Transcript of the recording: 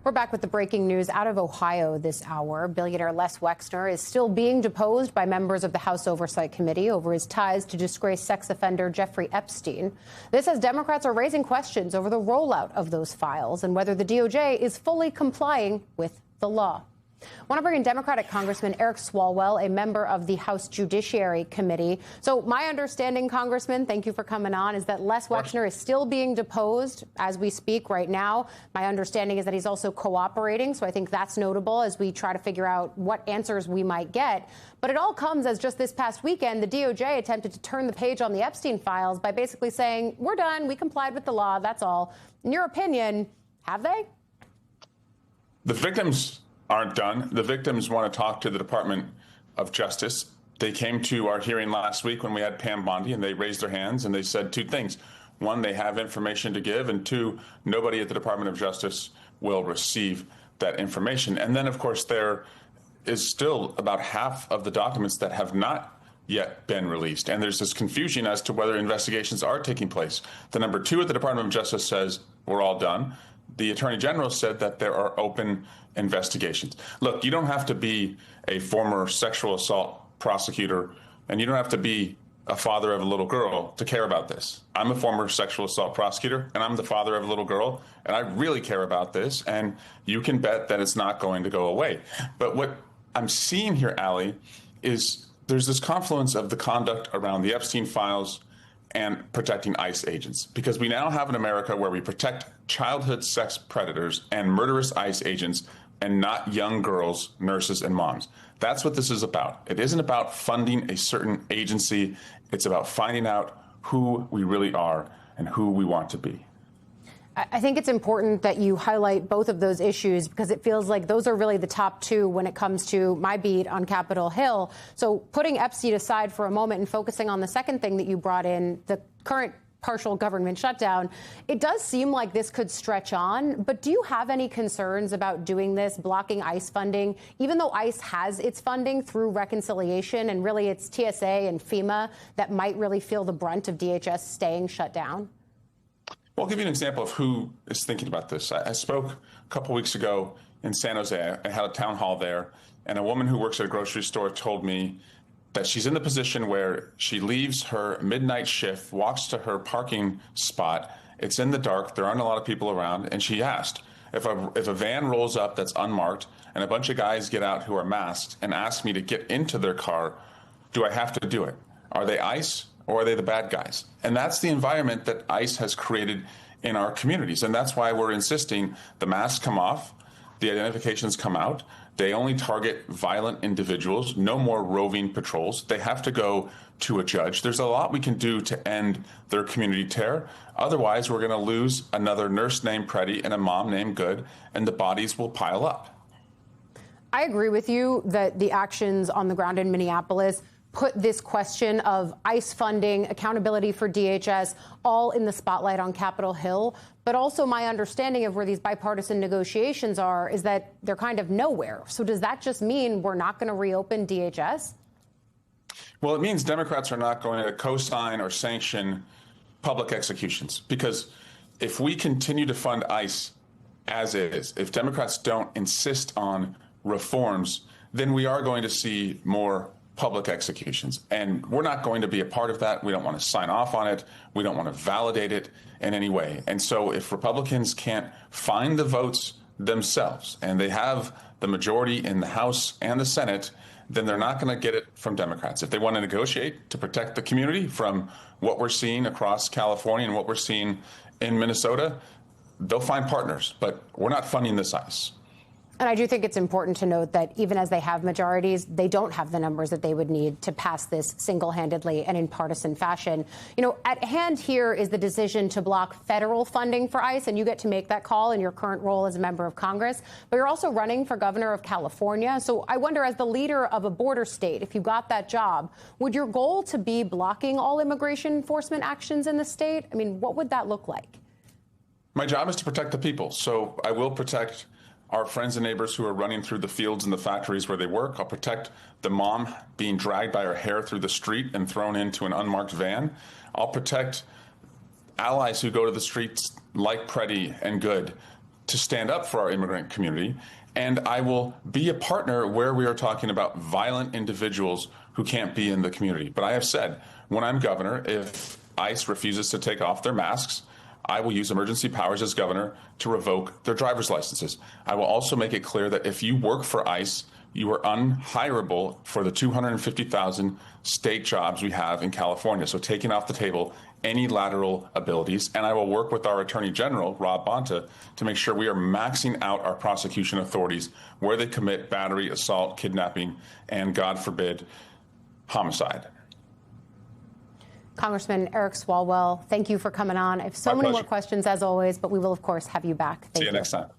We're back with the breaking news out of Ohio this hour. Billionaire Les Wexner is still being deposed by members of the House Oversight Committee over his ties to disgraced sex offender Jeffrey Epstein. This as Democrats are raising questions over the rollout of those files and whether the DOJ is fully complying with the law. I want to bring in Democratic Congressman Eric Swalwell, a member of the House Judiciary Committee. So my understanding, Congressman, thank you for coming on, is that Les Wexner is still being deposed as we speak right now. My understanding is that he's also cooperating. So I think that's notable as we try to figure out what answers we might get. But it all comes as just this past weekend, the DOJ attempted to turn the page on the Epstein files by basically saying, we're done. We complied with the law. That's all. In your opinion, have they? The victims aren't done. The victims want to talk to the Department of Justice. They came to our hearing last week when we had Pam Bondi, and they raised their hands and they said two things. One, they have information to give, and two, nobody at the Department of Justice will receive that information. And then, of course, there is still about half of the documents that have not yet been released. And there's this confusion as to whether investigations are taking place. The number two at the Department of Justice says we're all done. The Attorney General said that there are open investigations. Look, you don't have to be a former sexual assault prosecutor, and you don't have to be a father of a little girl to care about this. I'm a former sexual assault prosecutor, and I'm the father of a little girl, and I really care about this, and you can bet that it's not going to go away. But what I'm seeing here, Allie, is there's this confluence of the conduct around the Epstein files and protecting ICE agents, because we now have an America where we protect childhood sex predators and murderous ICE agents and not young girls, nurses, and moms. That's what this is about. It isn't about funding a certain agency. It's about finding out who we really are and who we want to be. I think it's important that you highlight both of those issues because it feels like those are really the top two when it comes to my beat on Capitol Hill. So putting Epstein aside for a moment and focusing on the second thing that you brought in, the current partial government shutdown, it does seem like this could stretch on. But do you have any concerns about doing this, blocking ICE funding, even though ICE has its funding through reconciliation and really it's TSA and FEMA that might really feel the brunt of DHS staying shut down? Well, I'll give you an example of who is thinking about this. I spoke a couple weeks ago in San Jose. I had a town hall there, and a woman who works at a grocery store told me that she's in the position where she leaves her midnight shift, walks to her parking spot. It's in the dark. There aren't a lot of people around. And she asked, if a van rolls up that's unmarked and a bunch of guys get out who are masked and ask me to get into their car, do I have to do it? Are they ICE? Or are they the bad guys? And that's the environment that ICE has created in our communities. And that's why we're insisting the masks come off, the identifications come out. They only target violent individuals, no more roving patrols. They have to go to a judge. There's a lot we can do to end their community terror. Otherwise, we're going to lose another nurse named Preddy and a mom named Good, and the bodies will pile up. I agree with you that the actions on the ground in Minneapolis put this question of ICE funding, accountability for DHS, all in the spotlight on Capitol Hill. But also my understanding of where these bipartisan negotiations are is that they're kind of nowhere. So does that just mean we're not going to reopen DHS? Well, it means Democrats are not going to co-sign or sanction public executions, because if we continue to fund ICE as is, if Democrats don't insist on reforms, then we are going to see more public executions. And we're not going to be a part of that. We don't want to sign off on it. We don't want to validate it in any way. And so if Republicans can't find the votes themselves, and they have the majority in the House and the Senate, then they're not going to get it from Democrats. If they want to negotiate to protect the community from what we're seeing across California and what we're seeing in Minnesota, they'll find partners. But we're not funding this ICE. And I do think it's important to note that even as they have majorities, they don't have the numbers that they would need to pass this single-handedly and in partisan fashion. You know, at hand here is the decision to block federal funding for ICE, and you get to make that call in your current role as a member of Congress. But you're also running for governor of California. So I wonder, as the leader of a border state, if you got that job, would your goal to be blocking all immigration enforcement actions in the state? I mean, what would that look like? My job is to protect the people. So I will protect our friends and neighbors who are running through the fields and the factories where they work. I'll protect the mom being dragged by her hair through the street and thrown into an unmarked van. I'll protect allies who go to the streets like Preddy and Good to stand up for our immigrant community. And I will be a partner where we are talking about violent individuals who can't be in the community. But I have said, when I'm governor, if ICE refuses to take off their masks, I will use emergency powers as governor to revoke their driver's licenses. I will also make it clear that if you work for ICE, you are unhirable for the 250,000 state jobs we have in California. So taking off the table any lateral abilities. And I will work with our Attorney General, Rob Bonta, to make sure we are maxing out our prosecution authorities where they commit battery, assault, kidnapping, and God forbid, homicide. Congressman Eric Swalwell, thank you for coming on. I have so many more questions as always, but we will, of course, have you back. Thank you. See you next time.